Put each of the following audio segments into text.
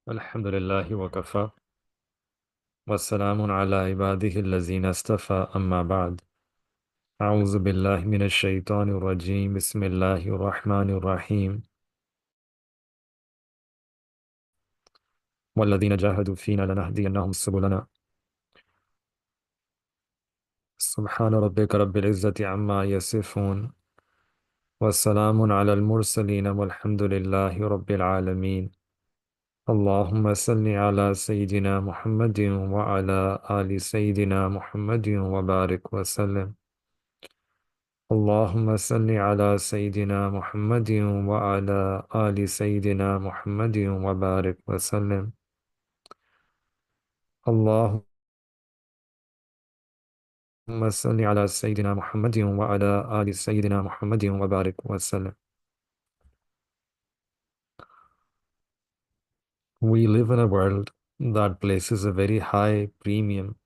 الحمد لله وكفى والسلام على عباده الذين اصطفى أما بعد أعوذ بالله من الشيطان الرجيم بسم الله الرحمن الرحيم والذين جاهدوا فينا لنهدينهم سبلنا سبحان ربك رب العزة عما يصفون والسلام على المرسلين والحمد لله رب العالمين اللهم صل على سيدنا محمد وعلى آل سيدنا محمد وبارك وسلم اللهم صل على سيدنا محمد وعلى آل سيدنا محمد وبارك وسلم اللهم صل على سيدنا محمد وعلى آل سيدنا محمد وبارك وسلم. We live in a world that places a very high premium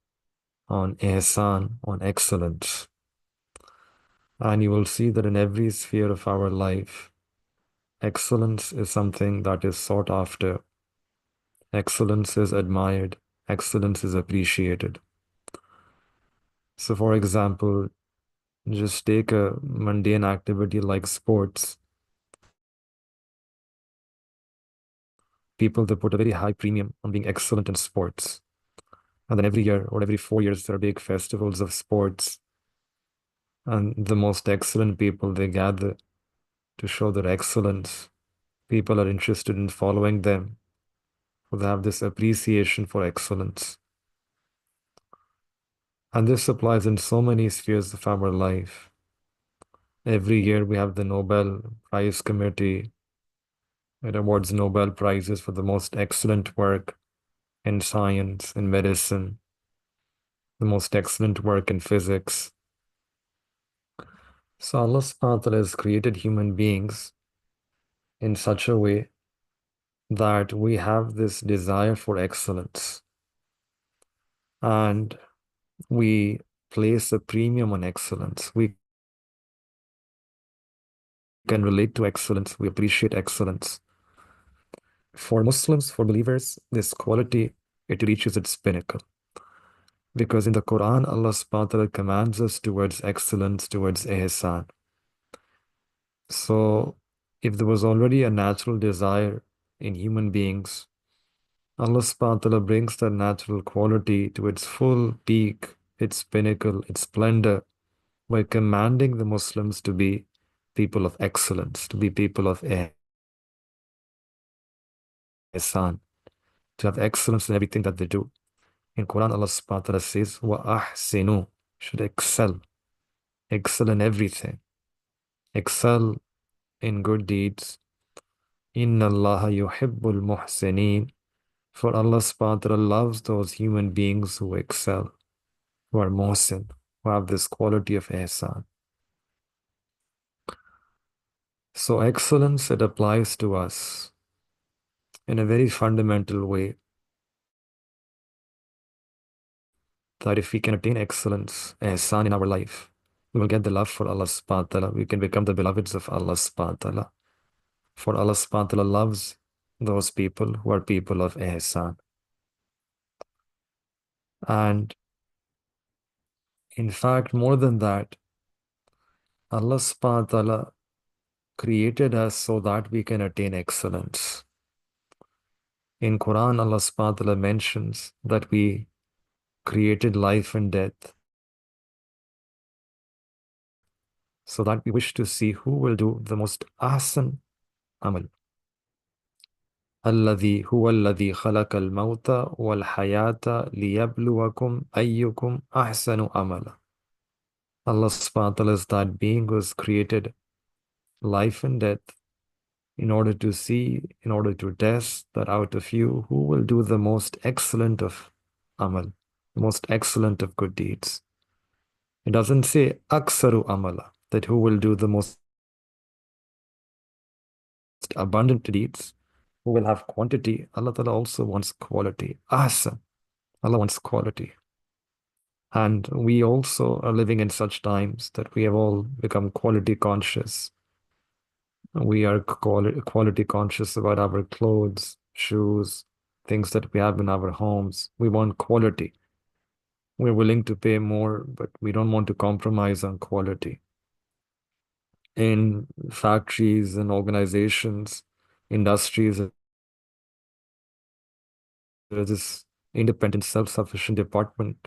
on ihsan, on excellence. And you will see that in every sphere of our life, excellence is something that is sought after. Excellence is admired. Excellence is appreciated. So, for example, just take a mundane activity like sports. People, they put a very high premium on being excellent in sports. And then every year or every 4 years, there are big festivals of sports. And the most excellent people, they gather to show their excellence. People are interested in following them. They have this appreciation for excellence. And this applies in so many spheres of our life. Every year we have the Nobel Prize Committee. It awards Nobel Prizes for the most excellent work in science, in medicine, the most excellent work in physics. So Allah subhanahu wa ta'ala has created human beings in such a way that we have this desire for excellence. And we place a premium on excellence. We can relate to excellence. We appreciate excellence. For Muslims, for believers, this quality, it reaches its pinnacle. Because in the Quran, Allah subhanahu wa ta'ala commands us towards excellence, towards ihsan. So, if there was already a natural desire in human beings, Allah subhanahu wa ta'ala brings that natural quality to its full peak, its pinnacle, its splendor, by commanding the Muslims to be people of excellence, to be people of ihsan, to have excellence in everything that they do. In Quran, Allah subhanahu wa ta'ala says, wa ahsinu, should excel in everything, excel in good deeds. Inna Allah yuhibbul muhsineen, for Allah subhanahu wa ta'ala loves those human beings who excel, who are muhsin, who have this quality of ihsan. So excellence, it applies to us in a very fundamental way, that if we can attain excellence, ihsan in our life, we will get the love for Allah subhanahu wa ta'ala. We can become the beloveds of Allah subhanahu wa ta'ala. For Allah subhanahu wa ta'ala loves those people who are people of ihsan. And in fact, more than that, Allah subhanahu wa ta'ala created us so that we can attain excellence. In Quran, Allah subhanahu wa ta'ala mentions that we created life and death, so that we wish to see who will do the most ahsan amal. الذي هو الذي خلق الموت والحياة ليبلوكم أيكم أحسن عملا. Allah subhanahu wa ta'ala is that being who has created life and death in order to see, in order to test that out of you, who will do the most excellent of amal, the most excellent of good deeds. It doesn't say aksaru amala, that who will do the most abundant deeds, who will have quantity. Allah Ta'ala also wants quality. Ahsan. Allah wants quality. And we also are living in such times that we have all become quality conscious. We are quality conscious about our clothes, shoes, things that we have in our homes. We want quality. We're willing to pay more, but we don't want to compromise on quality. In factories and organizations, industries, there is this independent, self-sufficient department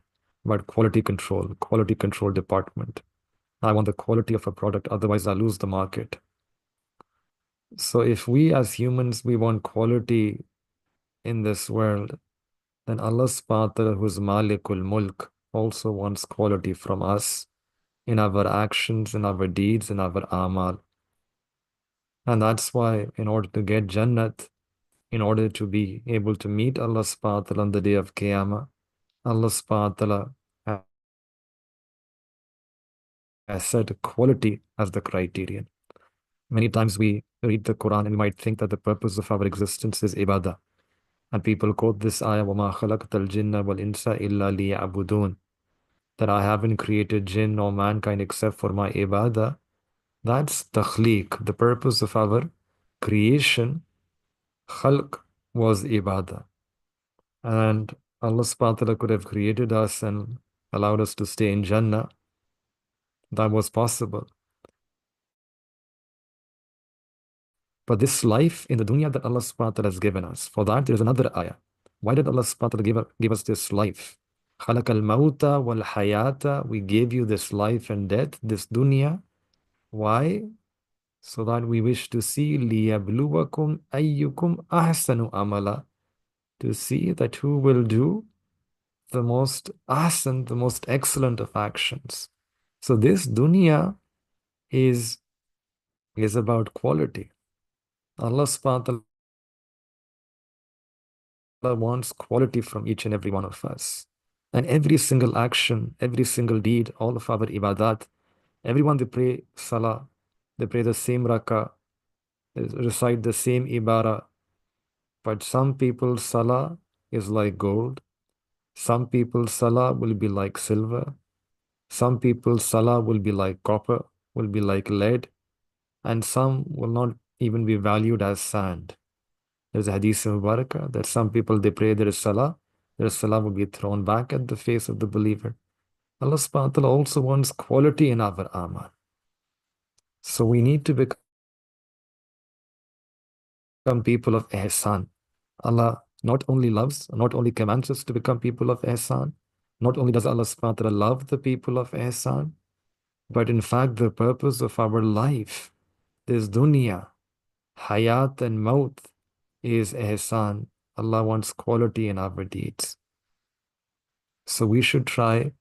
about quality control department. I want the quality of a product, otherwise I lose the market. So if we as humans, we want quality in this world, then Allah subhanahu wa ta'ala, who's Malikul Mulk, also wants quality from us in our actions, in our deeds, in our amal. And that's why in order to get Jannat, in order to be able to meet Allah subhanahu wa ta'ala on the day of Qiyamah, Allah subhanahu wa ta'ala has set quality as the criterion. Many times we read the Quran and we might think that the purpose of our existence is ibadah. And people quote this ayah, وَمَا خَلَقْتَ الْجِنَّ وَالْإِنسَ إِلَّا لِيَعْبُدُونَ, that I haven't created jinn or mankind except for my ibadah. That's takhliq. The purpose of our creation, khalq, was ibadah. And Allah subhanahu wa ta'ala could have created us and allowed us to stay in Jannah. That was possible. But this life in the dunya that Allah subhanahu wa ta'ala has given us, for that there is another ayah. Why did Allah subhanahu wa ta'ala give us this life? خَلَقَ الْمَوْتَ وَالْحَيَاةَ, we gave you this life and death, this dunya. Why? So that we wish to see لِيَبْلُوَكُمْ أَيُّكُمْ أَحْسَنُ amala, to see that who will do the most ahsan, the most excellent of actions. So this dunya is about quality. Allah subhanahu wa ta'ala wants quality from each and every one of us. And every single action, every single deed, all of our ibadat, everyone they pray salah, they pray the same rakah, they recite the same ibara. But some people salah is like gold. Some people salah will be like silver. Some people salah will be like copper, will be like lead. And some will not even be valued as sand. There's a hadith in Mubarakah that some people they pray their salah will be thrown back at the face of the believer. Allah subhanahu wa ta'ala also wants quality in our amal. So we need to become people of Ihsan. Allah not only loves, not only commands us to become people of Ihsan, not only does Allah subhanahu wa ta'ala love the people of Ihsan, but in fact the purpose of our life, this dunya, hayat and maut, is Ihsan. Allah wants quality in our deeds. So we should try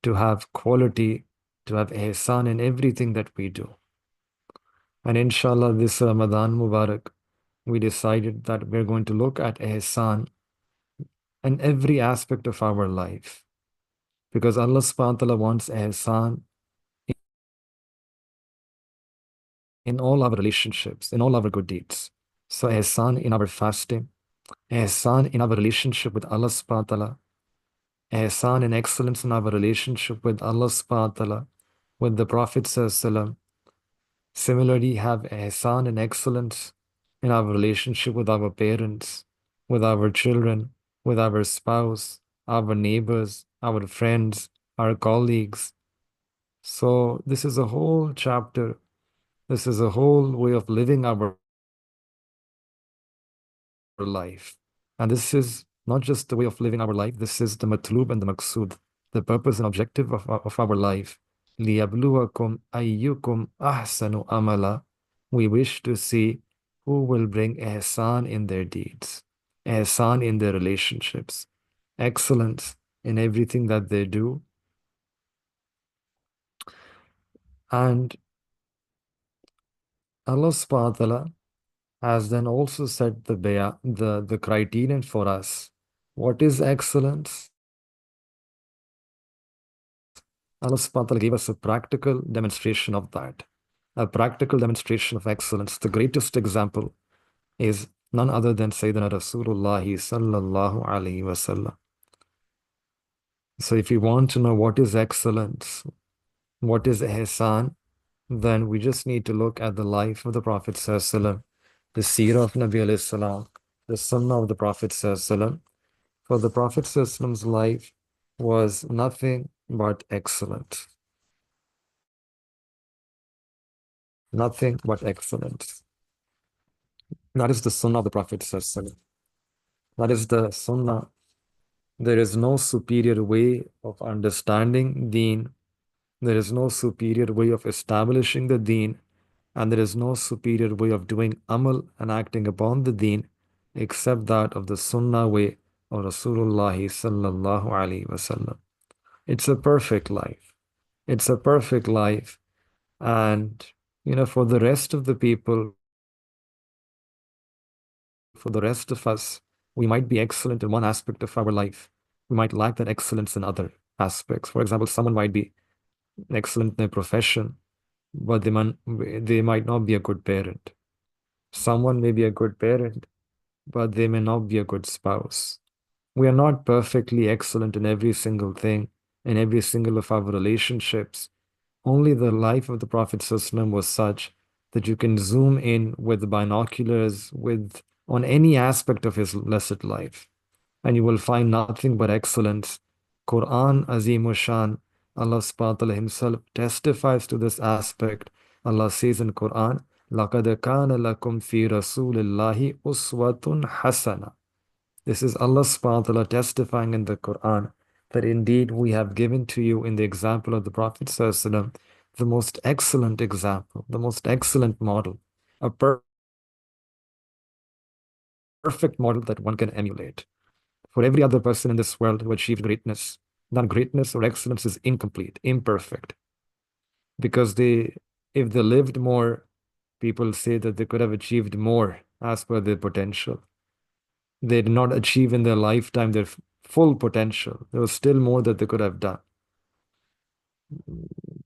to have quality, to have Ihsan in everything that we do. And inshallah, this Ramadan Mubarak, we decided that we're going to look at Ihsan in every aspect of our life. Because Allah subhanahu wa ta'ala wants Ihsan in all our relationships, in all our good deeds. So Ihsan in our fasting, Ihsan in our relationship with Allah subhanahu wa ta'ala, Ihsan and excellence in our relationship with Allah subhanahu wa ta'ala, with the Prophet sallallahu alaihi wasallam. Similarly, have ihsan and excellence in our relationship with our parents, with our children, with our spouse, our neighbors, our friends, our colleagues. So this is a whole chapter. This is a whole way of living our life. And this is not just the way of living our life. This is the matlub and the maqsood, the purpose and objective of our life. لِيَبْلُوَكُمْ أَيُّكُمْ أَحْسَنُ amala. We wish to see who will bring ihsan in their deeds, ihsan in their relationships, excellence in everything that they do. And Allah subhanahu wa ta'ala has then also set the criterion for us. What is excellence? Allah subhanahu wa ta'ala gave us a practical demonstration of that, a practical demonstration of excellence. The greatest example is none other than Sayyidina Rasulullah sallallahu alaihi wasallam. So if you want to know what is excellence, what is ihsan, then we just need to look at the life of the Prophet sallallahu alaihi wasallam, the seerah of Nabi alayhi salam, the sunnah of the Prophet sallallahu alaihi wasallam. For the Prophet sallallahu alaihi wasallam's life was nothing but excellent. Nothing but excellence. That is the sunnah of the Prophet sallallahu alaihi wasallam. That is the sunnah. There is no superior way of understanding deen. There is no superior way of establishing the deen. And there is no superior way of doing amal and acting upon the deen except that of the sunnah way of Rasulullah sallallahu alaihi wasallam. It's a perfect life. It's a perfect life. And, for the rest of the people, for the rest of us, we might be excellent in one aspect of our life. We might lack that excellence in other aspects. For example, someone might be excellent in their profession, but they might not be a good parent. Someone may be a good parent, but they may not be a good spouse. We are not perfectly excellent in every single thing, in every single of our relationships. Only the life of the Prophet ﷺ was such that you can zoom in with binoculars on any aspect of his blessed life, and you will find nothing but excellence. Quran Azim Allah subhanahu wa ta'ala himself testifies to this aspect. Allah says in Quran, لَقَدْ كَانَ لَكُمْ فِي رَسُولِ اللَّهِ أُسْوَةٌ حَسَنَةٌ. This is Allah subhanahu wa ta'ala testifying in the Quran that indeed we have given to you in the example of the Prophet sallallahu alaihi wasallam the most excellent example, the most excellent model, a perfect model that one can emulate. For every other person in this world who achieved greatness, that greatness or excellence is incomplete, imperfect. Because if they lived more, people say that they could have achieved more as per their potential. They did not achieve in their lifetime their full potential. There was still more that they could have done.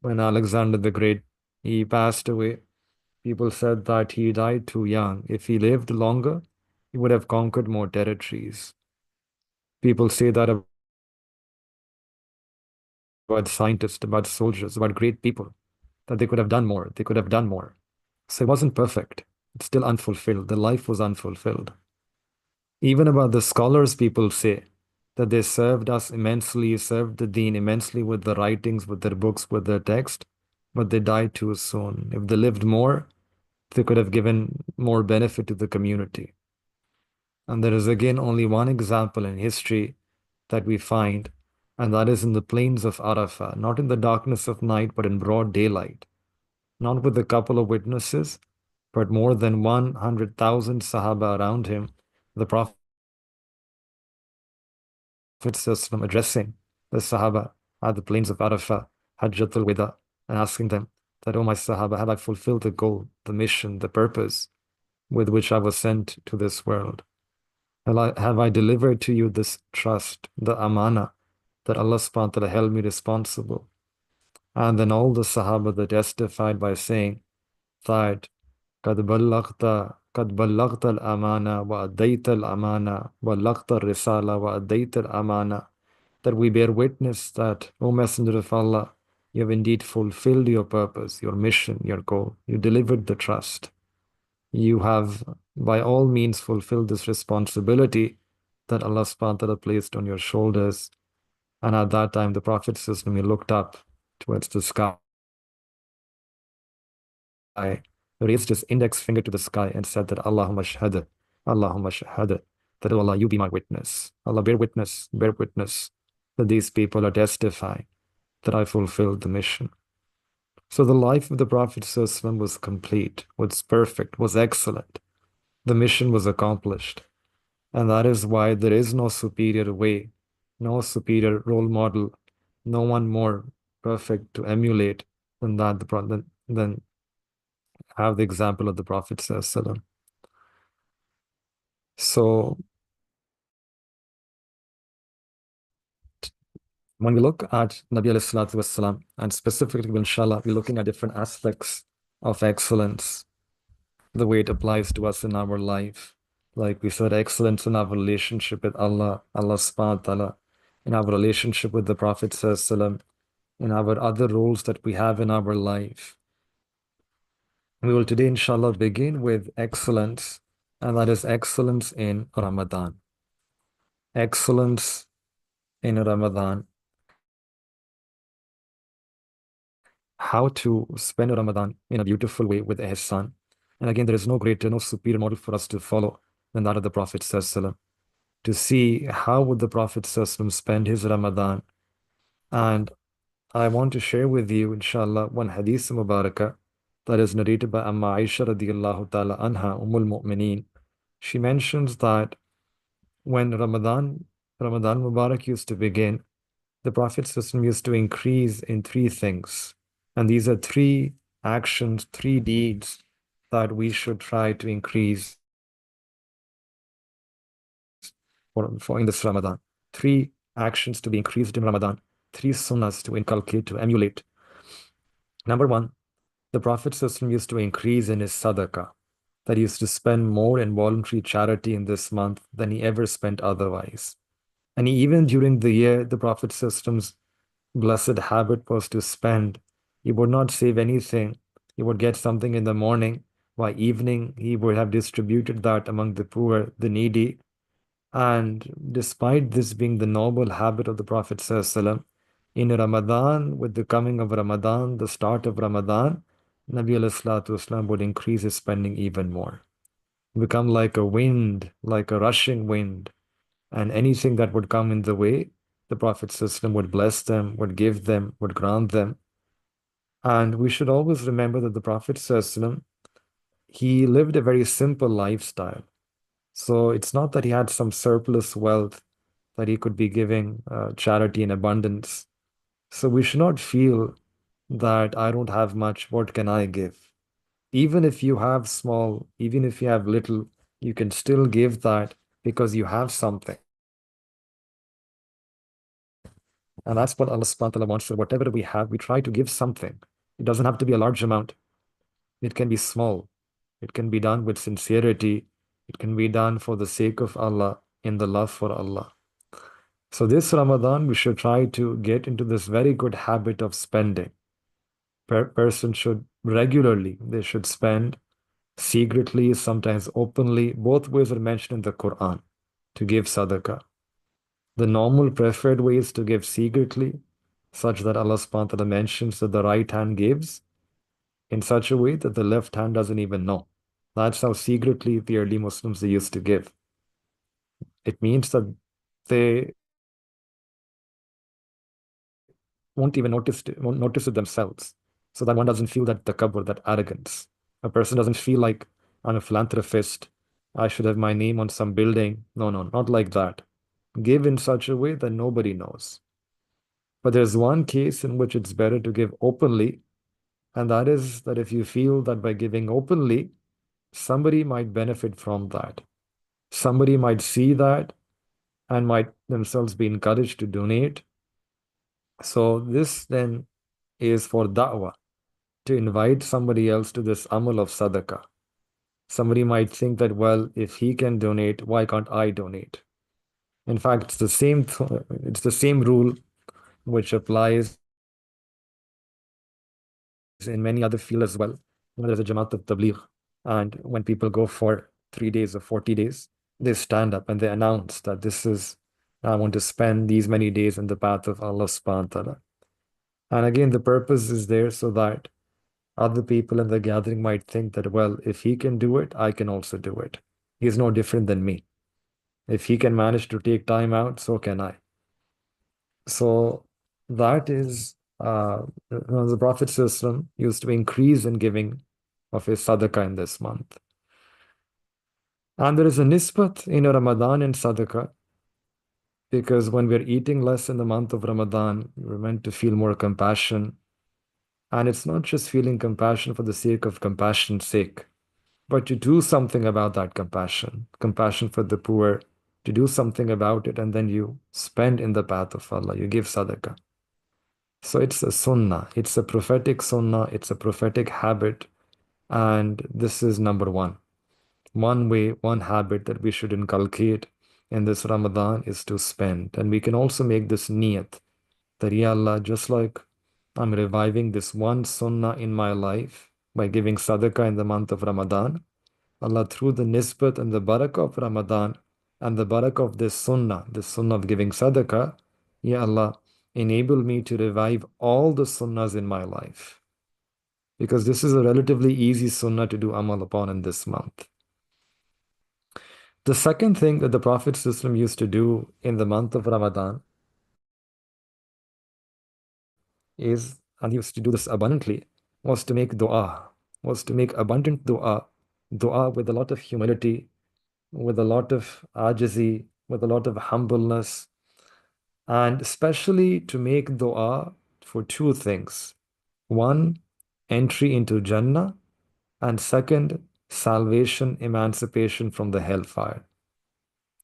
When Alexander the Great, he passed away, people said that he died too young. If he lived longer, he would have conquered more territories. People say that about scientists, about soldiers, about great people, that they could have done more. They could have done more. So it wasn't perfect. It's still unfulfilled. The life was unfulfilled. Even about the scholars, people say that they served us immensely, served the deen immensely with the writings, with their books, with their text, but they died too soon. If they lived more, they could have given more benefit to the community. And there is again only one example in history that we find, and that is in the plains of Arafah, not in the darkness of night, but in broad daylight, not with a couple of witnesses, but more than 100,000 Sahaba around him. The Prophet addressing the Sahaba at the plains of Arafah, Hajjatul Wida, and asking them that, "Oh, my Sahaba, have I fulfilled the goal, the mission, the purpose with which I was sent to this world? Have I delivered to you this trust, the amana that Allah subhanahu wa ta'ala held me responsible?" And then all the Sahaba they testified by saying that قد بلغت قد بلغت الأمانة وأديت الأمانة بلغت الرسالة وأديت الأمانة, that we bear witness that, O Messenger of Allah, you have indeed fulfilled your purpose, your mission, your goal. You delivered the trust. You have by all means fulfilled this responsibility that Allah subhanahu wa ta'ala placed on your shoulders. And at that time, the Prophet says, when he looked up towards the sky, raised his index finger to the sky and said that Allahumma shahada, Allahumma shahada, that, "Oh Allah, you be my witness. Allah, bear witness that these people are testifying that I fulfilled the mission." So the life of the Prophet ﷺ was complete, was perfect, was excellent. The mission was accomplished. And that is why there is no superior way, no superior role model, no one more perfect to emulate than than have the example of the Prophet ﷺ. So when we look at Nabi alayhi salatu wasalam, and specifically, inshallah, we're looking at different aspects of excellence, the way it applies to us in our life. Like we said, excellence in our relationship with Allah, Allah subhanahu wa ta'ala, in our relationship with the Prophet sallallahu, in our other roles that we have in our life. We will today, inshallah, begin with excellence, and that is excellence in Ramadan. Excellence in Ramadan. How to spend Ramadan in a beautiful way with Ihsan. And again, there is no greater, no superior model for us to follow than that of the Prophet sallallahu, to see how would the Prophet ﷺ spend his Ramadan. And I want to share with you, inshallah, one hadith mubarakah that is narrated by Amma Aisha radiallahu ta'ala anha, Mu'mineen. She mentions that when Ramadan Mubarak used to begin, the Prophet ﷺ used to increase in three things. And these are three actions, three deeds that we should try to increase for in this Ramadan. Three actions to be increased in Ramadan, three sunnahs to inculcate, to emulate. Number one, the Prophet ﷺ used to increase in his sadaqah, that he used to spend more in voluntary charity in this month than he ever spent otherwise. And even during the year, the Prophet ﷺ's blessed habit was to spend. He would not save anything. He would get something in the morning. By evening, he would have distributed that among the poor, the needy. And despite this being the noble habit of the Prophet ﷺ, in Ramadan, with the coming of Ramadan, the start of Ramadan, Nabi ﷺ would increase his spending even more. Become like a wind, like a rushing wind. And anything that would come in the way, the Prophet ﷺ would bless them, would give them, would grant them. And we should always remember that the Prophet ﷺ, he lived a very simple lifestyle. So it's not that he had some surplus wealth that he could be giving charity in abundance. So we should not feel that I don't have much, what can I give? Even if you have small, even if you have little, you can still give that because you have something. And that's what Allah subhanahu wa ta'ala wants. So whatever we have, we try to give something. It doesn't have to be a large amount. It can be small. It can be done with sincerity. It can be done for the sake of Allah, in the love for Allah. So this Ramadan, we should try to get into this very good habit of spending. Person should regularly, they should spend secretly, sometimes openly. Both ways are mentioned in the Quran to give sadaqah. The normal preferred way is to give secretly, such that Allah subhanahu wa ta'ala mentions that the right hand gives in such a way that the left hand doesn't even know. That's how secretly the early Muslims they used to give. It means that they won't notice it themselves. So that one doesn't feel that takabbur, that arrogance. A person doesn't feel like I'm a philanthropist. I should have my name on some building. No, not like that. Give in such a way that nobody knows. But there's one case in which it's better to give openly, and that is that if you feel that by giving openly, somebody might benefit from that. Somebody might see that and might themselves be encouraged to donate. So this then is for da'wah, to invite somebody else to this amal of sadaqah. Somebody might think that, well, if he can donate, why can't I donate? In fact, it's the same rule which applies in many other fields as well. There's a Jamaat of Tabligh, and when people go for 3 days or 40 days, they stand up and they announce that I want to spend these many days in the path of Allah subhanahu wa ta'ala. And again, the purpose is there so that other people in the gathering might think that, well, if he can do it, I can also do it. He's no different than me. If he can manage to take time out, so can I. So that is the Prophet ﷺ used to increase in giving of his sadaqah in this month. And there is a nisbat in Ramadan and sadaqah because when we're eating less in the month of Ramadan, we're meant to feel more compassion. And it's not just feeling compassion for the sake of compassion's sake, but to do something about that compassion, compassion for the poor, to do something about it, and then you spend in the path of Allah, you give sadaqah. So it's a sunnah, it's a prophetic sunnah, it's a prophetic habit, and this is number one. One way, one habit that we should inculcate in this Ramadan is to spend. And we can also make this niyat that, Ya Allah, just like I'm reviving this one sunnah in my life by giving sadaqah in the month of Ramadan, Allah, through the nisbat and the barakah of Ramadan and the barakah of this sunnah of giving sadaqah, Ya Allah, enable me to revive all the sunnahs in my life. Because this is a relatively easy sunnah to do amal upon in this month. The second thing that the Prophet ﷺ used to do in the month of Ramadan is, and he used to do this abundantly, was to make dua, was to make abundant dua, dua with a lot of humility, with a lot of ajizi, with a lot of humbleness, and especially to make dua for two things. One, entry into Jannah, and second, salvation, emancipation from the hellfire.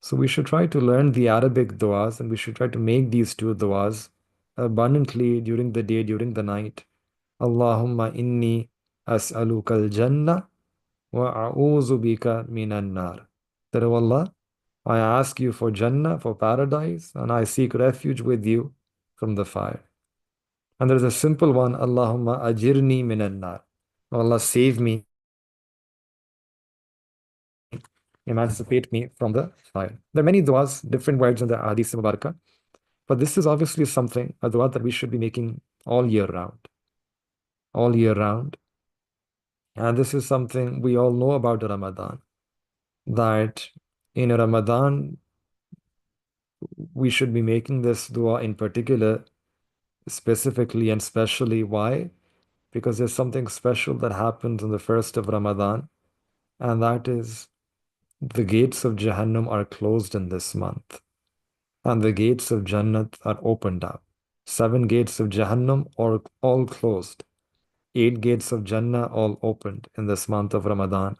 So we should try to learn the Arabic du'as and we should try to make these two du'as abundantly during the day, during the night. Allahumma inni as'aluka al-jannah wa a'udhu bika minan nar. That, oh Allah, I ask you for Jannah, for paradise, and I seek refuge with you from the fire. And there's a simple one, Allahumma ajirni minan nar. Oh Allah, save me, emancipate me from the fire. There are many du'as, different words in the Hadith Mubarakah. But this is obviously something, a dua that we should be making all year round. All year round. And this is something we all know about Ramadan. That in Ramadan, we should be making this dua in particular, specifically and specially. Why? Because there's something special that happens on the first of Ramadan, and that is the gates of Jahannam are closed in this month, and the gates of Jannat are opened up. 7 gates of Jahannam are all closed. 8 gates of Jannah all opened in this month of Ramadan.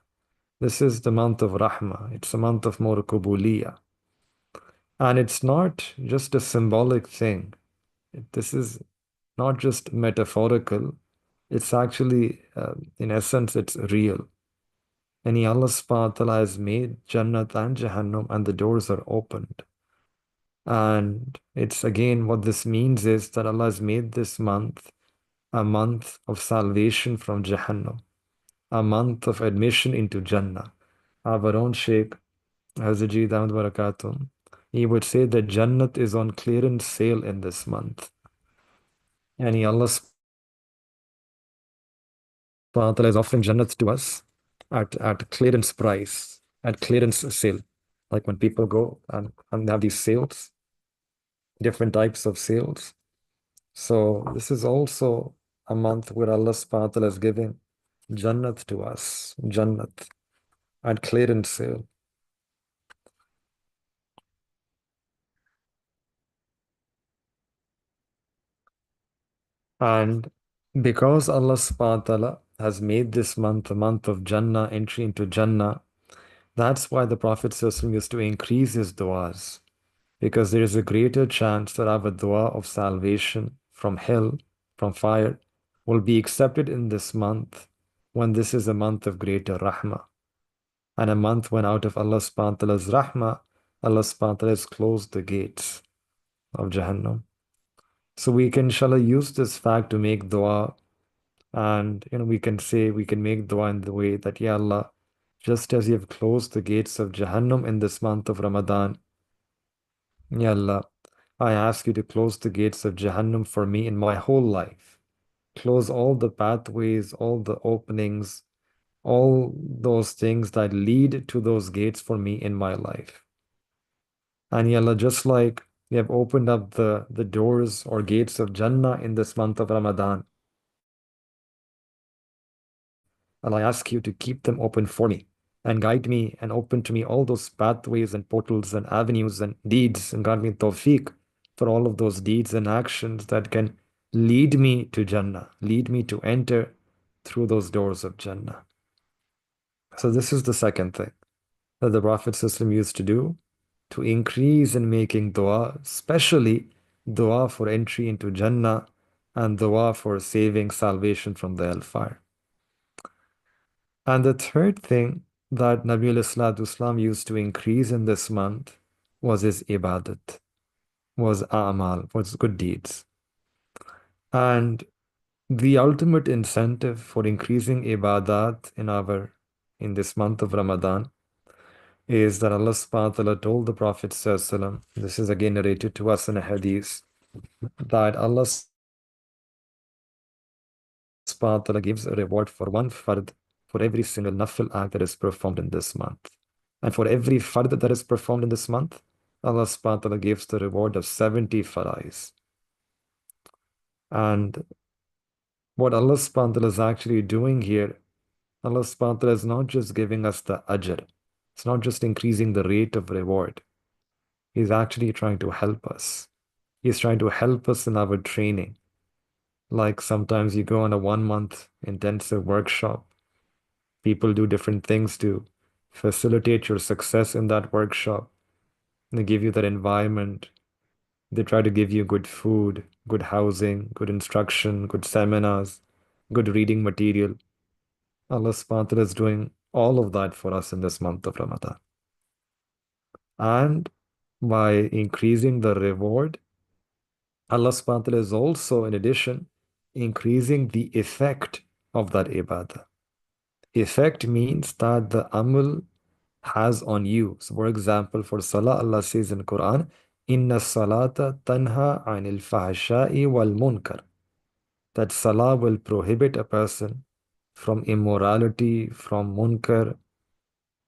This is the month of Rahmah. It's a month of more Qubuliyah. And it's not just a symbolic thing. This is not just metaphorical. It's actually, in essence, it's real. And Allah subhanahu wa ta'ala has made Jannat and Jahannam and the doors are opened. And it's again, what this means is that Allah has made this month a month of salvation from Jahannam, a month of admission into Jannah. Our own Shaykh, Hazrat Ahmad Barakatum, he would say that Jannat is on clearance sale in this month. And Allah subhanahu wa ta'ala is offering Jannat to us at clearance price, at clearance sale. Like when people go and have these sales, different types of sales. So this is also a month where Allah subhanahu wa ta'ala is giving Jannat to us, Jannat at clearance sale. And because Allah subhanahu wa ta'ala has made this month a month of Jannah, entry into Jannah, that's why the Prophet ﷺ used to increase his du'as. Because there is a greater chance that our dua of salvation from hell, from fire, will be accepted in this month when this is a month of greater rahmah. And a month when out of Allah subhanahu wa ta'ala's rahmah, Allah subhanahu wa ta'ala has closed the gates of Jahannam. So we can, inshallah, use this fact to make dua. And we can say, we can make dua in the way that, Ya Allah, just as you have closed the gates of Jahannam in this month of Ramadan, Ya Allah, I ask you to close the gates of Jahannam for me in my whole life. Close all the pathways, all the openings, all those things that lead to those gates for me in my life. And Ya Allah, just like you have opened up the doors or gates of Jannah in this month of Ramadan, and I ask you to keep them open for me and guide me and open to me all those pathways and portals and avenues and deeds and grant me tawfiq for all of those deeds and actions that can lead me to Jannah, lead me to enter through those doors of Jannah. So this is the second thing that the Prophet ﷺ used to do to increase in making dua, especially dua for entry into Jannah and dua for saving salvation from the hellfire. And the third thing that Nabi Islam used to increase in this month was his ibadat, was a'mal, was good deeds. And the ultimate incentive for increasing ibadat in this month of Ramadan is that Allah subhanahu wa ta'ala told the Prophet sallallahu alaihi wasallam, this is again narrated to us in a hadith, that Allah subhanahu wa ta'ala gives a reward for one fard for every single nafil act that is performed in this month. And for every fard that is performed in this month, Allah subhanahu wa ta'ala gives the reward of 70 farais. And what Allah subhanahu wa ta'ala is actually doing here, Allah subhanahu wa ta'ala is not just giving us the ajr, it's not just increasing the rate of reward. He's actually trying to help us. He's trying to help us in our training. Like sometimes you go on a 1 month intensive workshop. People do different things to facilitate your success in that workshop. They give you that environment. They try to give you good food, good housing, good instruction, good seminars, good reading material. Allah subhanahu wa ta'ala is doing all of that for us in this month of Ramadan. And by increasing the reward, Allah subhanahu wa ta'ala is also, in addition, increasing the effect of that ibadah. Effect means that the amal has on you. So, for example, for salah, Allah says in Quran, Inna salata tanha anil fahsha'i wal munkar. That salah will prohibit a person from immorality, from munkar.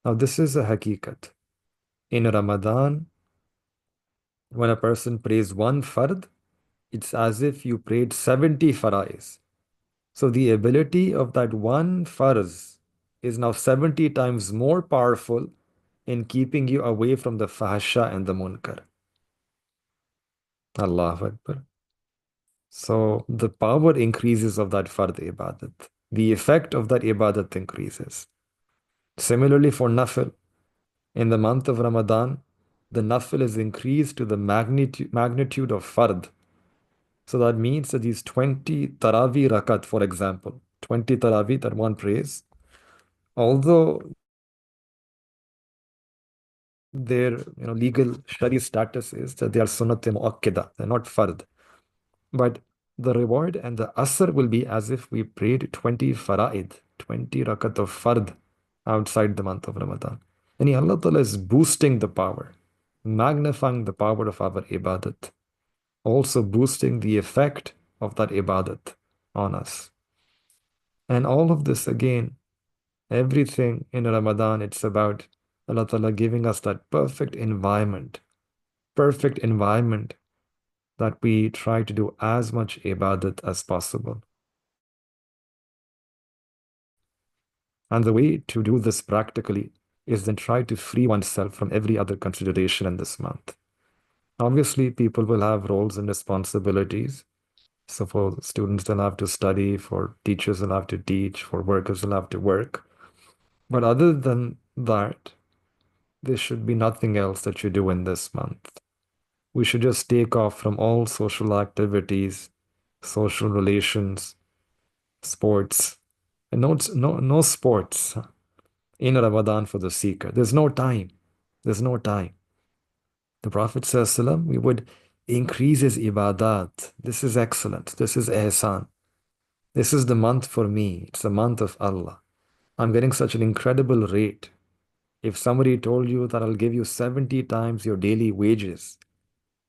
Now, this is a hakikat. In Ramadan, when a person prays one fard, it's as if you prayed 70 farais. So the ability of that one farz is now 70 times more powerful in keeping you away from the fahsha and the munkar. Allahu Akbar. So the power increases of that fard ibadat. The effect of that ibadat increases. Similarly for nafil, in the month of Ramadan, the nafil is increased to the magnitude of fard. So that means that these 20 taraweeh rakat, for example, 20 taraweeh that one prays, although their legal shari status is that they are sunnat muakkada, they're not fard. But the reward and the asr will be as if we prayed 20 fara'id, 20 rakat of fard outside the month of Ramadan. And Allah Ta'ala is boosting the power, magnifying the power of our ibadat, also boosting the effect of that ibadat on us. And all of this again, everything in Ramadan, it's about Allah Ta'ala giving us that perfect environment that we try to do as much ibadat as possible. And the way to do this practically is then try to free oneself from every other consideration in this month. Obviously, people will have roles and responsibilities. So for students, they'll have to study, for teachers, they'll have to teach, for workers, they'll have to work. But other than that, there should be nothing else that you do in this month. We should just take off from all social activities, social relations, sports, and no sports in Ramadan for the seeker. There's no time. There's no time. The Prophet ﷺ, we would increase his ibadat. This is excellent. This is ihsan. This is the month for me. It's the month of Allah. I'm getting such an incredible rate. If somebody told you that I'll give you 70 times your daily wages,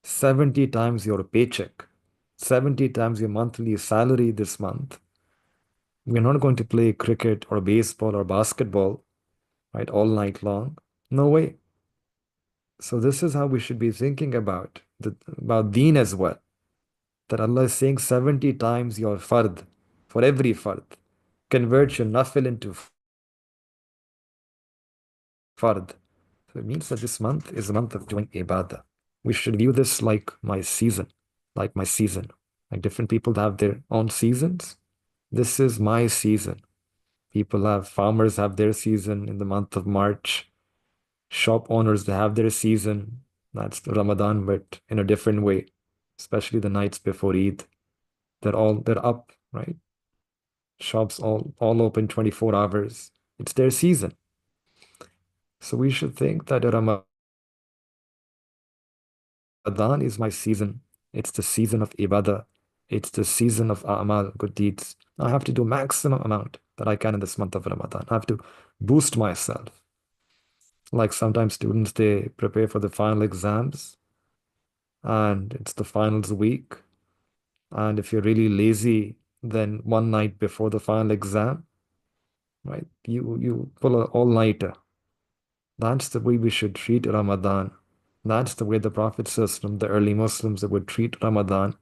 70 times your paycheck, 70 times your monthly salary this month, we're not going to play cricket or baseball or basketball, right, all night long. No way. So this is how we should be thinking about deen as well. That Allah is saying 70 times your fard, for every fard. Convert your nafil into fard. So it means that this month is a month of doing ibadah. We should view this like my season, like my season. Like different people have their own seasons. This is my season. Farmers have their season in the month of March. Shop owners, they have their season. That's the Ramadan, but in a different way, especially the nights before Eid. They're up, right? Shops all open 24 hours. It's their season. So we should think that Ramadan is my season. It's the season of ibadah. It's the season of a'mal, good deeds. I have to do maximum amount that I can in this month of Ramadan. I have to boost myself. Like sometimes students, they prepare for the final exams and it's the finals week. And if you're really lazy, then one night before the final exam, right, you pull an all-nighter. That's the way we should treat Ramadan. That's the way the Prophet ﷺ, the early Muslims, they would treat Ramadan,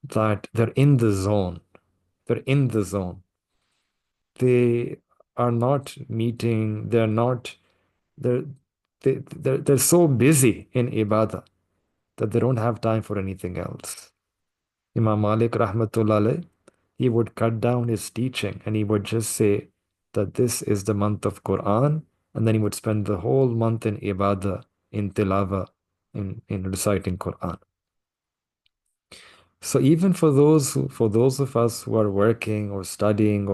that they're in the zone. They're in the zone. They are not meeting, they're, they're so busy in ibadah that they don't have time for anything else. Imam Malik rahmatullah alayh, he would cut down his teaching and he would just say that this is the month of Quran, and then he would spend the whole month in ibadah, in tilawah, in reciting Quran. So even for those of us who are working or studying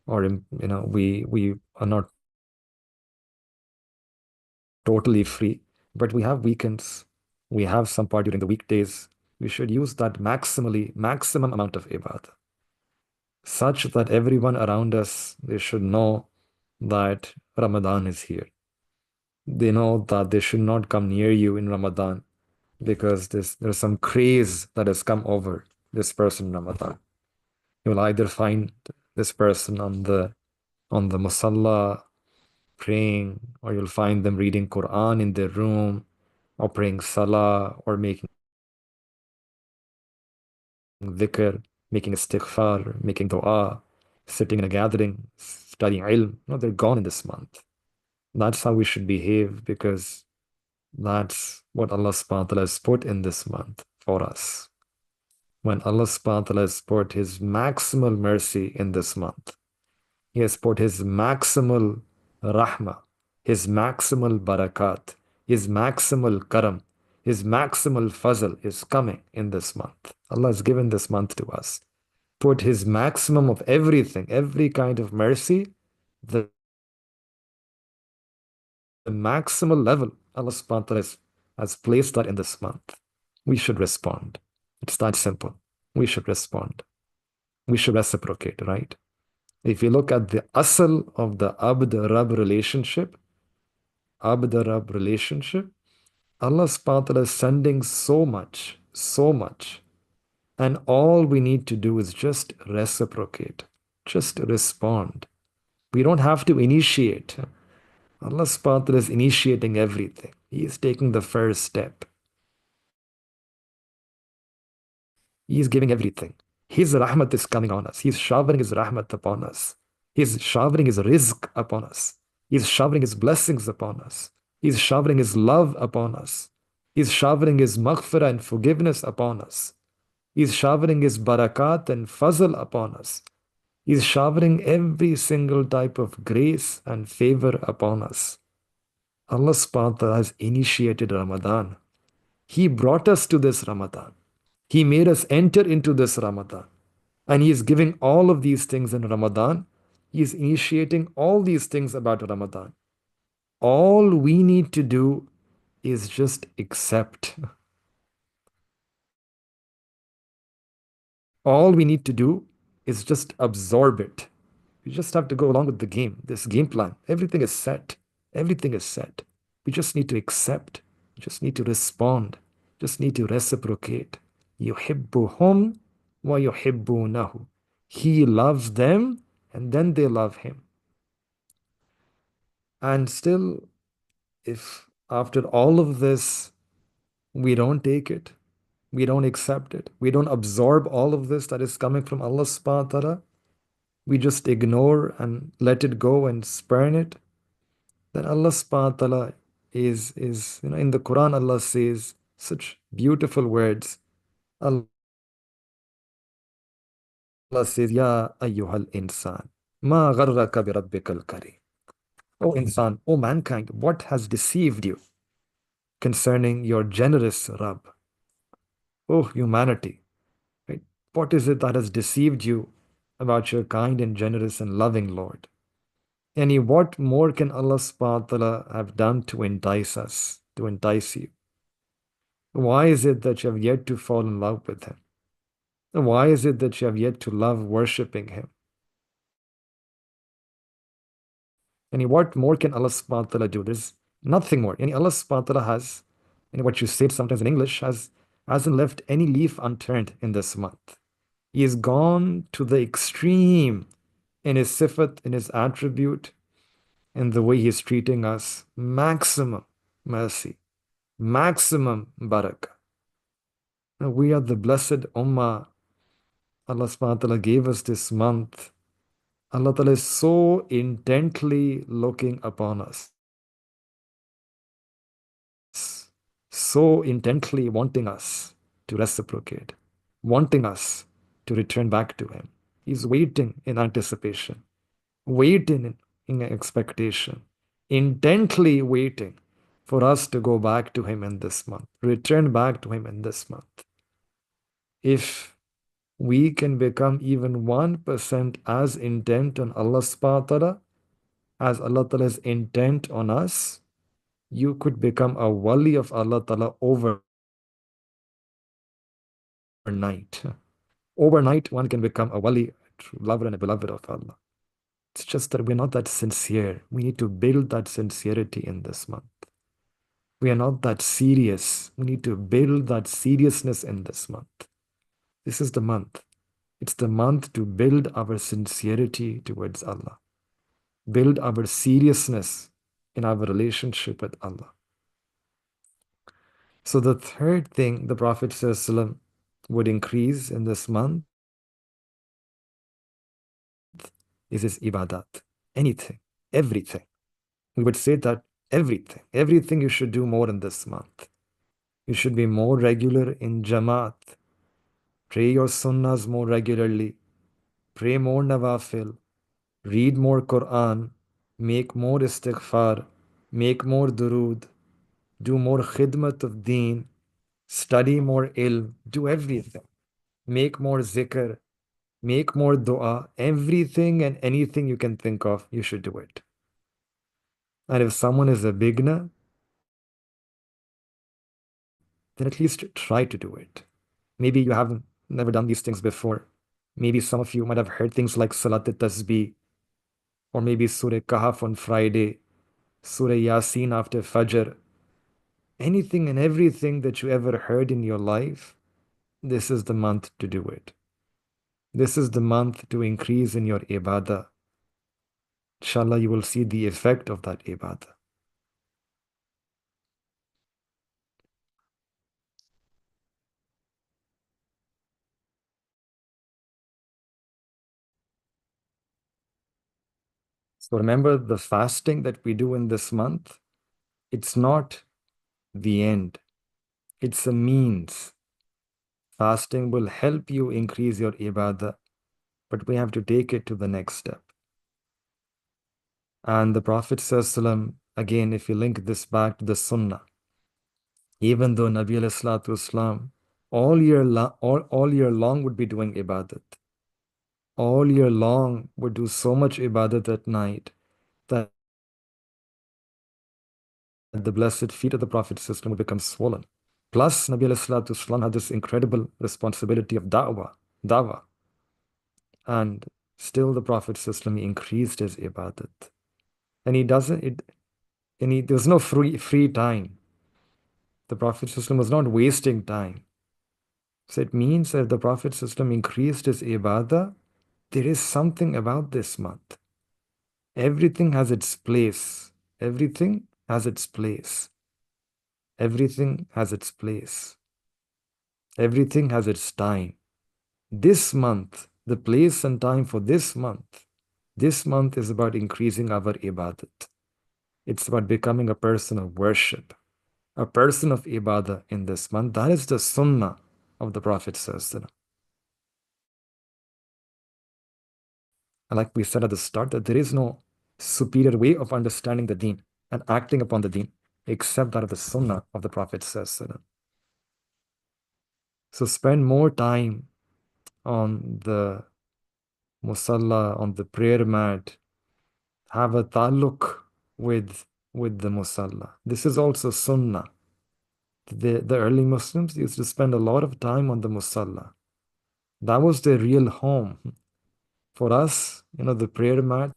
we are not totally free, but we have weekends, we have some part during the weekdays. We should use that maximum amount of ibadah, such that everyone around us, they should know that Ramadan is here. They know that they should not come near you in Ramadan because there's some craze that has come over this person in Ramadan. You'll either find this person on the musalla praying, or you'll find them reading Quran in their room, or praying salah, or making dhikr, making istighfar, making dua, sitting in a gathering, studying ilm. No, they're gone in this month. That's how we should behave because that's what Allah subhanahu wa ta'ala has put in this month for us. When Allah subhanahu wa ta'ala has put His maximal mercy in this month, He has put His maximal rahmah, His maximal barakat, His maximal karam, His maximal fazl is coming in this month. Allah has given this month to us. Put His maximum of everything, every kind of mercy, the maximal level. Allah subhanahu wa ta'ala has placed that in this month. We should respond. It's that simple. We should respond. We should reciprocate, right? If you look at the asal of the Abd-Rab relationship, Abd-Rab relationship, Allah subhanahu wa ta'ala is sending so much, so much. And all we need to do is just reciprocate, just respond. We don't have to initiate. Allah subhanahu wa ta'ala is initiating everything. He is taking the first step. He is giving everything. His rahmat is coming on us. He's showering His rahmat upon us. He's showering His rizq upon us. He's showering His blessings upon us. He's showering His love upon us. He's showering His maghfirah and forgiveness upon us. He's showering His barakat and fazl upon us. He's showering every single type of grace and favor upon us. Allah subhanahu wa ta'ala has initiated Ramadan. He brought us to this Ramadan. He made us enter into this Ramadan. And He is giving all of these things in Ramadan. He is initiating all these things about Ramadan. All we need to do is just accept. All we need to do is just absorb it. We just have to go along with the game, this game plan. Everything is set. Everything is set. We just need to accept. We just need to respond. Just need to reciprocate. يُحِبُّهُمْ وَيُحِبُّونَهُ. He loves them and then they love Him. And still, if after all of this, we don't take it. We don't accept it. We don't absorb all of this that is coming from Allah subhanahu wa ta'ala. We just ignore and let it go and spurn it. Then Allah subhanahu wa ta'ala is in the Quran, Allah says such beautiful words. Allah says, Ya ayyuhal insan, ma gharraka bi rabbikal kareem. O insan, O mankind, what has deceived you concerning your generous Rabb? O humanity, right? What is it that has deceived you about your kind and generous and loving Lord? And what more can Allah subhanahu wa ta'ala have done to entice us, to entice you? Why is it that you have yet to fall in love with Him? Why is it that you have yet to love worshipping Him? And what more can Allah subhanahu wa ta'ala do? There's nothing more. And Allah subhanahu wa ta'ala has, and what you say sometimes in English, hasn't left any leaf unturned in this month. He has gone to the extreme in His sifat, in His attribute, in the way He is treating us. Maximum mercy, maximum barakah. Now, we are the blessed ummah. Allah subhanahu wa ta'ala gave us this month. Allah ta'ala is so intently looking upon us, so intently wanting us to reciprocate, wanting us to return back to Him. He's waiting in anticipation, waiting in expectation, intently waiting for us to go back to Him in this month, return back to Him in this month. If we can become even 1% as intent on Allah subhanahu wa ta'ala as Allah ta'ala is intent on us, you could become a wali of Allah ta'ala overnight. Overnight, one can become a wali, a true lover and a beloved of Allah. It's just that we're not that sincere. We need to build that sincerity in this month. We are not that serious. We need to build that seriousness in this month. This is the month. It's the month to build our sincerity towards Allah, build our seriousness in our relationship with Allah. So the third thing the Prophet ﷺ would increase in this month is his ibadat. Anything, everything. We would say that everything you should do more in this month. You should be more regular in Jamaat. Pray your sunnahs more regularly. Pray more nawafil. Read more Quran. Make more istighfar. Make more durood. Do more khidmat of deen. Study more ilm. Do everything. Make more zikr. Make more dua. Everything and anything you can think of, you should do it. And if someone is a beginner, then at least try to do it. Maybe you haven't never done these things before. Maybe some of you might have heard things like Salat al-Tasbih, or maybe Surah Kahf on Friday, Surah Yasin after Fajr. Anything and everything that you ever heard in your life, this is the month to do it. This is the month to increase in your ibadah. Inshallah, you will see the effect of that ibadah. So remember, the fasting that we do in this month, it's not the end. It's a means. Fasting will help you increase your ibadah, but we have to take it to the next step. And the Prophet ﷺ, again, if you link this back to the Sunnah, even though Nabi Islam all year long would be doing ibadat, all year long would do so much ibadat at night that the blessed feet of the Prophet ﷺ would become swollen. Plus, Nabi Islam had this incredible responsibility of dawah. And still the Prophet ﷺ increased his ibadat. And there was no free time. The Prophet ﷺ was not wasting time. So it means that if the Prophet ﷺ increased his ibadah, there is something about this month. Everything has its place. Everything has its place. Everything has its place. Everything has its time. This month, the place and time for this month is about increasing our ibadat. It's about becoming a person of worship, a person of ibadah in this month. That is the sunnah of the Prophet ﷺ. And like we said at the start, that there is no superior way of understanding the deen and acting upon the deen except that of the sunnah of the Prophet ﷺ. So spend more time on the musalla, on the prayer mat, have a ta'alluq with the musalla. This is also sunnah. The early Muslims used to spend a lot of time on the musalla. That was their real home. For us, the prayer mat,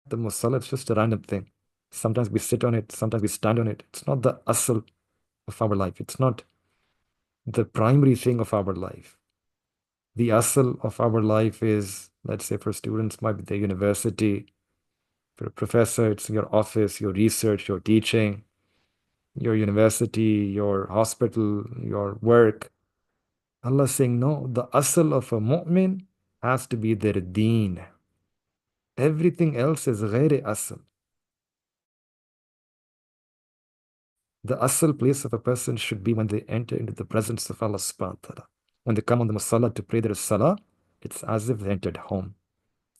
the musalla, it's just a random thing. Sometimes we sit on it, sometimes we stand on it. It's not the asl of our life. It's not the primary thing of our life. The asl of our life is, let's say for students, might be the university. For a professor, it's your office, your research, your teaching, your university, your hospital, your work. Allah is saying, no, the asl of a mu'min has to be their deen. Everything else is ghairi asl. The asl place of a person should be when they enter into the presence of Allah subhanahu wa ta'ala. When they come on the musalla to pray their salah, it's as if they entered home,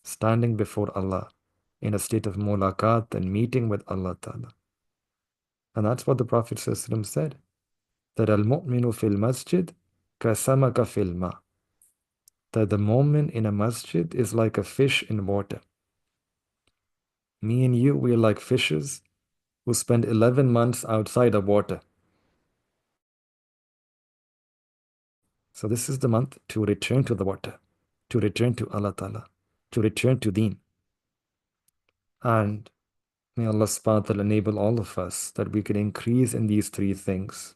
standing before Allah in a state of mulaqat and meeting with Allah ta'ala. And that's what the Prophet ﷺ said, that al-mu'minu fil masjid kasamaka fil ma. That the mu'min in a masjid is like a fish in water. Me and you, we are like fishes who spend 11 months outside of water. So this is the month to return to the water, to return to Allah Ta'ala, to return to Deen. And may Allah subhanahu wa ta'ala enable all of us that we can increase in these three things.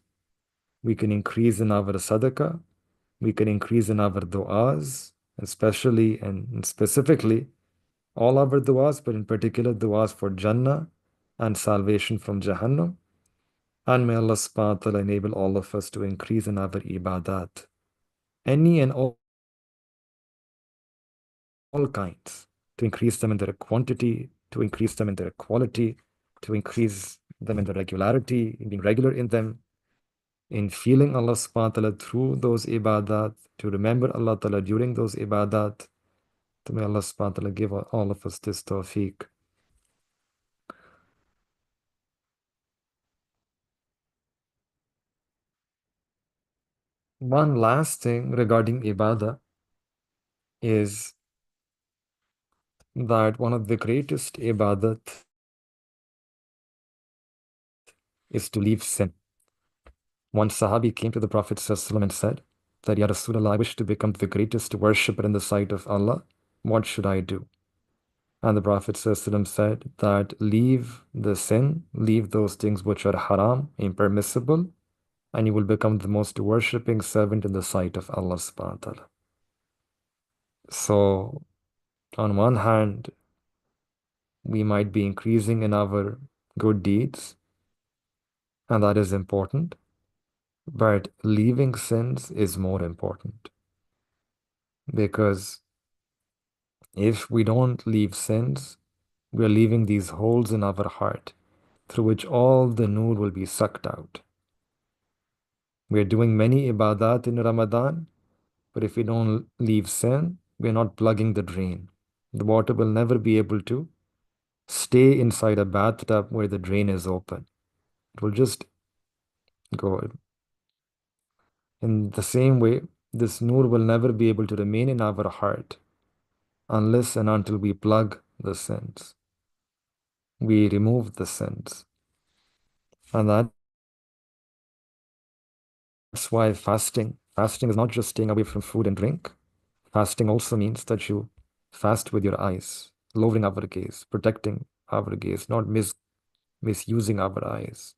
We can increase in our sadaqah, we can increase in our du'as, especially and specifically all our du'as, but in particular du'as for Jannah and salvation from Jahannam. And may Allah subhanahu wa ta'ala enable all of us to increase in our ibadat, any and all kinds, to increase them in their quantity, to increase them in their quality, to increase them in their regularity, in being regular in them, in feeling Allah subhanahu wa ta'ala through those ibadat, to remember Allah ta'ala during those ibadat. To may Allah subhanahu wa ta'ala give all of us this tawfiq. One last thing regarding ibadah is that one of the greatest ibadat is to leave sin. One Sahabi came to the Prophet ﷺ and said that, Ya Rasulullah, I wish to become the greatest worshipper in the sight of Allah. What should I do? And the Prophet ﷺ said that leave the sin, leave those things which are haram, impermissible, and you will become the most worshipping servant in the sight of Allah subhanahu wa ta'ala. So, on one hand, we might be increasing in our good deeds, and that is important, but leaving sins is more important. Because if we don't leave sins, we are leaving these holes in our heart through which all the nur will be sucked out. We are doing many ibadat in Ramadan, but if we don't leave sin, we are not plugging the drain. The water will never be able to stay inside a bathtub where the drain is open. It will just go. In the same way, this nur will never be able to remain in our heart unless and until we plug the sins. We remove the sins. And that's why fasting is not just staying away from food and drink. Fasting also means that you fast with your eyes, lowering our gaze, protecting our gaze, not misusing our eyes.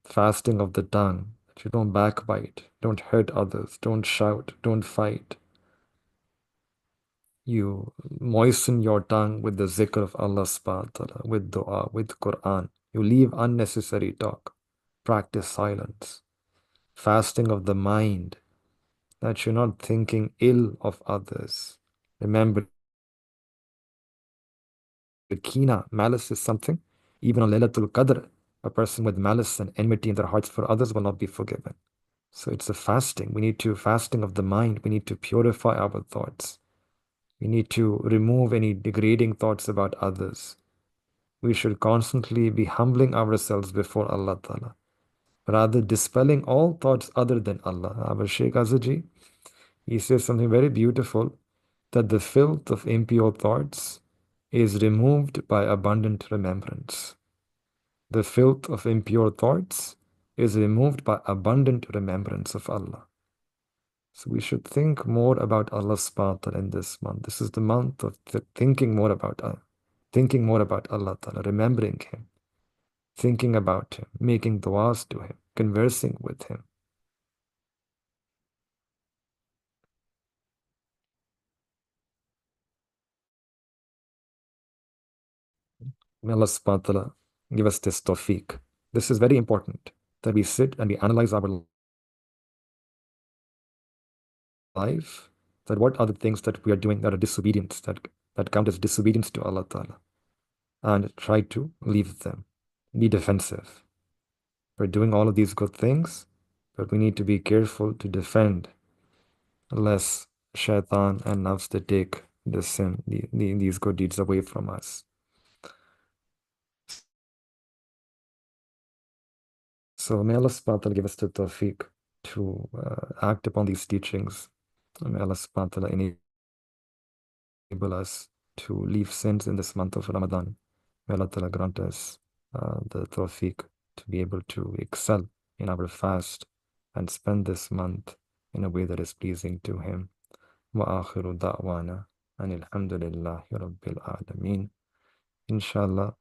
Fasting of the tongue, that you don't backbite, don't hurt others, don't shout, don't fight. You moisten your tongue with the zikr of Allah subhanahu wa ta'ala, with dua, with Quran. You leave unnecessary talk. Practice silence. Fasting of the mind, that you're not thinking ill of others. Remember, kina, malice is something. Even on Laylatul Qadr, a person with malice and enmity in their hearts for others will not be forgiven. So it's a fasting. We need to fasting of the mind. We need to purify our thoughts. We need to remove any degrading thoughts about others. We should constantly be humbling ourselves before Allah Ta'ala, rather dispelling all thoughts other than Allah. Our Shaykh Azaji, he says something very beautiful, that the filth of impure thoughts is removed by abundant remembrance. The filth of impure thoughts is removed by abundant remembrance of Allah. So we should think more about Allah's path in this month. This is the month of thinking more about Allah Ta'ala, remembering Him, thinking about Him, making du'as to Him, conversing with Him. May Allah subhanahu wa ta'ala give us this tawfiq. This is very important, that we sit and we analyze our life, that what are the things that we are doing that are disobedience, that count as disobedience to Allah Ta'ala, and try to leave them. Be defensive. We're doing all of these good things, but we need to be careful to defend, lest shaitan and nafs to take the sin, these good deeds away from us. So may Allah subhanahu wa ta'ala give us the tawfiq to act upon these teachings. May Allah subhanahu wa ta'ala enable us to leave sins in this month of Ramadan. May Allah ta'ala grant us the tawfiq to be able to excel in our fast and spend this month in a way that is pleasing to Him. وآخر دعوانا أن الحمد لله رب العالمين. Inshallah,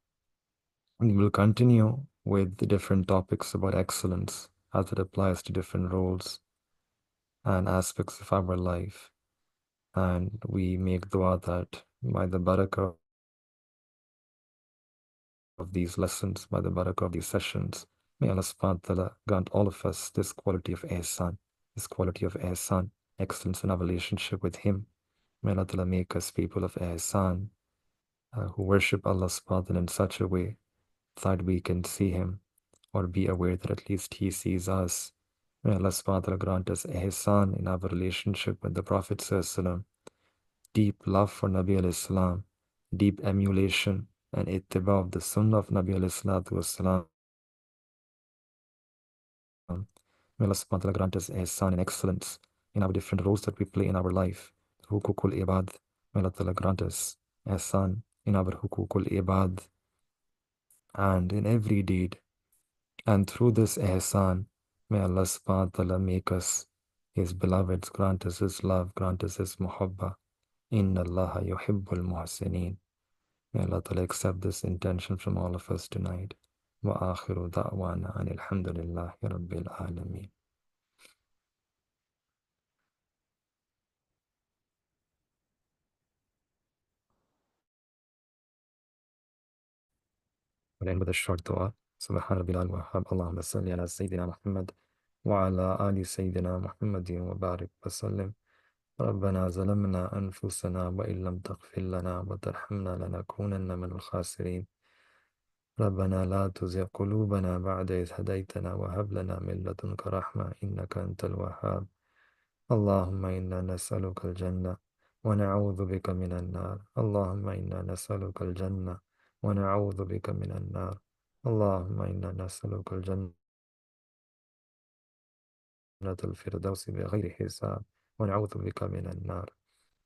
we will continue with the different topics about excellence as it applies to different roles and aspects of our life. And we make dua that by the barakah of these lessons, by the barakah of these sessions, may Allah subhanahu wa ta'ala grant all of us this quality of ihsan, excellence in our relationship with Him. May Allah ta'ala make us people of ihsan, who worship Allah subhanahu wa ta'ala in such a way that we can see Him or be aware that at least He sees us. May Allah subhanahu wa ta'ala grant us ihsan in our relationship with the Prophet sallallahu alaihi wasallam, deep love for Nabi alayhi salam, deep emulation and ittiba of the sunnah of Nabi alayhi salatu wasalam. May Allah subhanahu wa ta'ala grant us ihsan and excellence in our different roles that we play in our life. Hukukul ibad. May Allah ta'ala grant us ihsan in our hukukul ibad and in every deed. And through this ihsan, may Allah subhanahu wa ta'ala make us His beloveds, grant us His love, grant us His muhabba. Inna Allah yuhibbul muhsineen. May Allah ta'ala accept this intention from all of us tonight. Wa akhiru da'wana anil hamdulillahi rabbil alameen. We'll end with a short dua. Subhan rabbil al-wahhab. Allahumma salli ala Sayyidina Muhammad wa ala ali Sayyidina Muhammadin wa barik wa sallim. ربنا ظلمنا أنفسنا وإن لم تغفر لنا وترحمنا لنكونن من الخاسرين. ربنا لا تزغ قلوبنا بعد إذ هديتنا وهب لنا من لدنك رحمة إنك أنت الوهاب. اللهم إنا نسألك الجنة ونعوذ بك من النار. اللهم إنا نسألك الجنة ونعوذ بك من النار. اللهم إنا نسألك الجنة الفردوس بغير حساب ونعوذ بك من النار.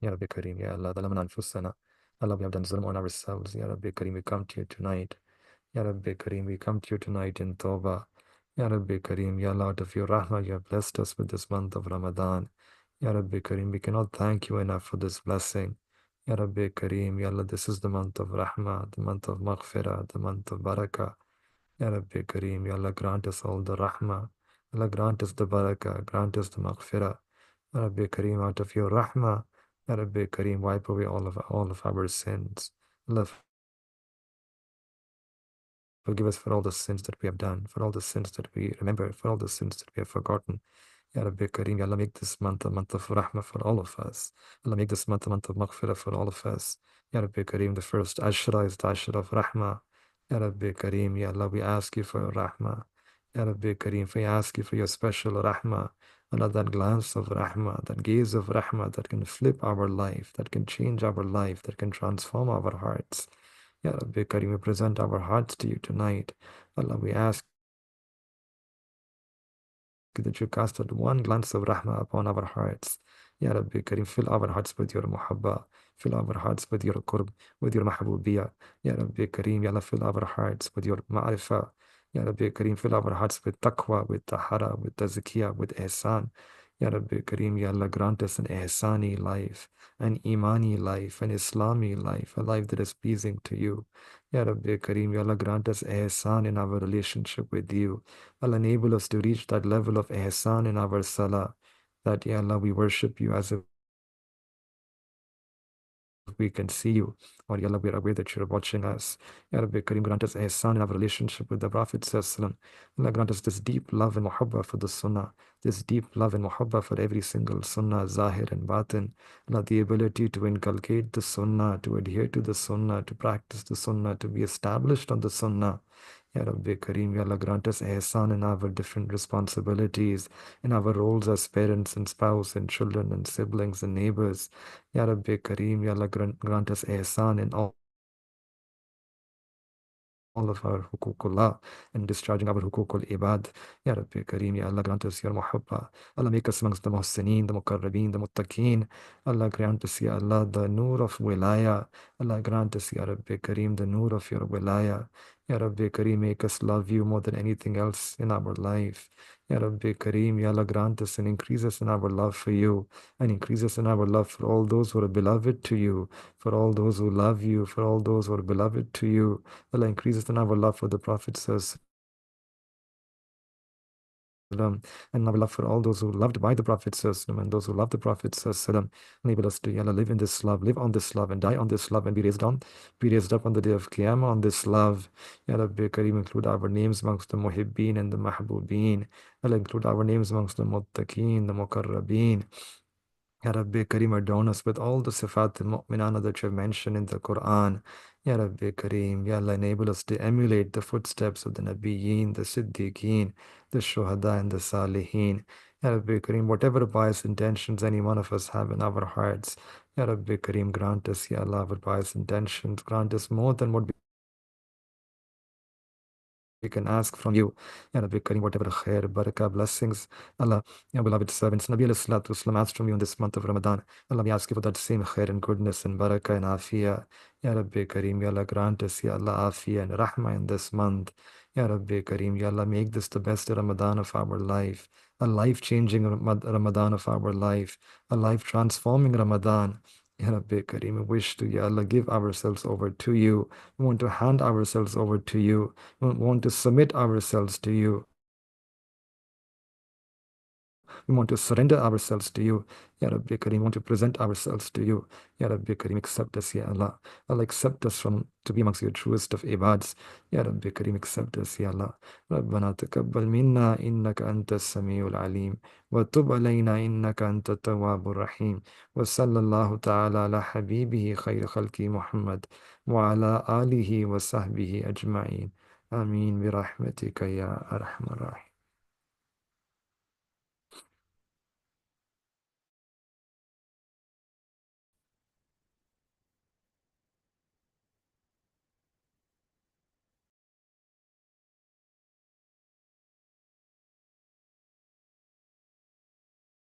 Ya Rabbi Kareem, Ya Allah, ظلمنا أنفسنا. Allah, we have done zulm on ourselves. Ya Rabbi Kareem, we come to you tonight. Ya Rabbi Kareem, we come to you tonight in Tawbah. Ya Rabbi Kareem, Ya Allah, out of your rahmah, you have blessed us with this month of Ramadan. Ya Rabbi Kareem, we cannot thank you enough for this blessing. Ya Rabbi Kareem, Ya Allah, this is the month of rahmah, the month of maghfirah, the month of barakah. Ya Rabbi Kareem, Ya Allah, grant us all the rahmah. Allah, grant us the barakah, grant us the maghfirah. Ya Rabbi Kareem, out of your rahmah, Ya Rabbi Kareem, wipe away all of our sins. Allah, Forgive us for all the sins that we have done, for all the sins that we remember, for all the sins that we have forgotten. Ya Rabbi Kareem, Ya Allah, make this month a month of rahmah for all of us. Allah, make this month a month of maghfirah for all of us. Ya Rabbi Kareem, the first Ashra is the Ashra of rahmah. Ya Rabbi Kareem, Ya Allah, we ask you for your rahmah. Ya Rabbi Kareem, we ask you for your special rahmah. Allah, that glance of rahmah, that gaze of rahmah that can flip our life, that can change our life, that can transform our hearts. Ya Rabbi Kareem, we present our hearts to you tonight. Allah, we ask that you cast that one glance of rahmah upon our hearts. Ya Rabbi Kareem, fill our hearts with your muhabba, fill our hearts with your qurb, with your mahbubiyah. Ya Rabbi Kareem, Ya Allah, fill our hearts with your ma'rifah. Ya Rabbi Kareem, fill our hearts with taqwa, with tahara, with tazkiyah, with ihsan. Ya Rabbi Kareem, Ya Allah, grant us an ihsani life, an imani life, an Islami life, a life that is pleasing to you. Ya Rabbi Kareem, Ya Allah, grant us ihsan in our relationship with you. Allah, enable us to reach that level of ihsan in our salah, that, Ya Allah, we worship you as if we can see you, or Ya Allah, we are aware that you're watching us. Ya Rabbi Kareem, grant us ihsan in our relationship with the Prophet Sallallahu. Allah, grant us this deep love and muhabba for the sunnah, this deep love and muhabba for every single sunnah, zahir and batin. Allah, the ability to inculcate the sunnah, to adhere to the sunnah, to practice the sunnah, to be established on the sunnah. Ya Rabbi Kareem, Ya Allah, grant us ihsan in our different responsibilities, in our roles as parents and spouse and children and siblings and neighbors. Ya Rabbi Kareem, Ya Allah, grant us ihsan in all of our hukukullah and discharging our hukukul ibad. Ya Rabbi Kareem, Ya Allah, grant us your muhabba. Allah, make us amongst the muhsineen, the muqarrabeen, the muttaqeen. Allah, grant us, Ya Allah, the noor of wilaya. Allah, grant us, Ya Rabbi Kareem, the noor of your wilaya. Ya Rabbi Kareem, make us love you more than anything else in our life. Ya Rabbi Kareem, Ya Allah, grant us and increase us in our love for you, and increase us in our love for all those who are beloved to you, for all those who love you, for all those who are beloved to you. Allah, increase us in our love for the Prophet Sallallahu, and our love for all those who loved by the Prophet Sallallahu, and those who love the Prophet Sallallahu. Enable us to, Ya Allah, live in this love, live on this love, and die on this love, and be raised up on the day of Qiyamah on this love. Ya Rabbi Kareem, include our names amongst the muhibbeen and the mahbubeen. Allah, include our names amongst the muttaqeen, the muqarrabeen. Ya Rabbi Kareem, adorn us with all the sifat al-mu'minana that you have mentioned in the Quran. Ya Rabbi Kareem, Ya Allah, enable us to emulate the footsteps of the Nabiyeen, the Siddiqeen, the Shuhada, and the Salihin. Ya Rabbi Kareem, whatever pious intentions any one of us have in our hearts, Ya Rabbi Kareem, grant us, Ya Allah, our pious intentions. Grant us more than what we can ask from you. Ya Rabbi Kareem, whatever khair, barakah, blessings, Allah, your beloved servants, Nabi alayhi salatu wasalam, asked from you in this month of Ramadan. Allah, we ask you for that same khair and goodness and barakah and afiyah. Ya Rabbi Kareem, Ya Allah, grant us, Ya Allah, afiyah and rahmah in this month. Ya Rabbi Kareem, Ya Allah, make this the best Ramadan of our life, a life-changing Ramadan of our life, a life-transforming Ramadan. Ya Rabbi Kareem, we wish to, Ya Allah, give ourselves over to you. We want to hand ourselves over to you. We want to submit ourselves to you. We want to surrender ourselves to you. Ya Rabbi Kareem, we want to present ourselves to you. Ya Rabbi Kareem, accept us, Ya Allah. Allah, accept us from to be amongst your truest of ibads. Ya Rabbi Kareem, accept us, Ya Allah. ربنا تقبل منا إنك أنت السميع العليم وتب علينا إنك أنت التواب الرحيم وصلى الله تعالى على حبيبه خير خلق محمد وعلى آله وصحبه أجمعين آمين برحمتك يا أرحم الراحمين.